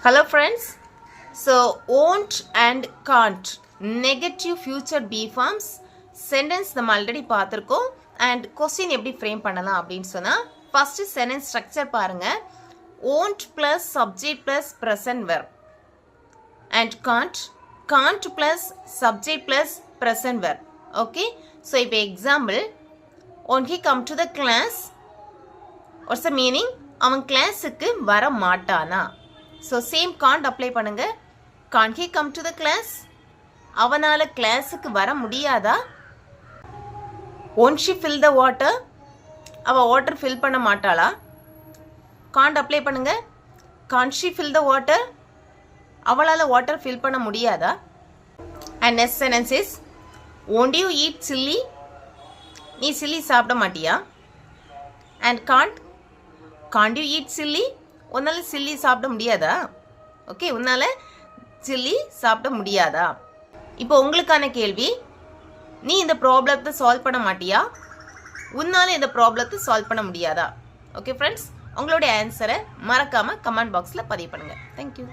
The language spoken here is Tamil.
Hello friends. So won't and can't negative future be forms sentence நம்ம ஆல்ரெடி பார்த்திருக்கோம் and question எப்படி frame பண்ணலாம் அப்படினு சொன்னா first sentence structure பாருங்க. won't plus subject plus present verb and can't plus subject plus present verb. Okay, so இப்போ example, when he come to the class, what's the meaning? அவன் கிளாஸுக்கு வர மாட்டானா. ஸோ சேம் காண்ட் அப்ளை பண்ணுங்க. Can't he come to the class, அவனால் கிளாஸுக்கு வர முடியாதா. Won't she fill the water, அவள் வாட்டர் ஃபில் பண்ண மாட்டாளா. காண்ட் அப்ளை பண்ணுங்க. Can't she fill the water, அவளால் வாட்டர் ஃபில் பண்ண முடியாதா. And next sentence is won't you eat chilli, நீ சில்லி சாப்பிட மாட்டியா. And can't you eat chilli, உன்னால் சில்லி சாப்பிட முடியாதா. ஓகே, உன்னால் சில்லி சாப்பிட முடியாதா. இப்போ உங்களுக்கான கேள்வி, நீ இந்த ப்ராப்ளத்தை சால்வ் பண்ண மாட்டியா, உன்னால் இந்த ப்ராப்ளத்தை சால்வ் பண்ண முடியாதா. ஓகே ஃப்ரெண்ட்ஸ், உங்களுடைய ஆன்சரை மறக்காமல் கமெண்ட் பாக்ஸில் பதிவு பண்ணுங்கள். தேங்க்யூ.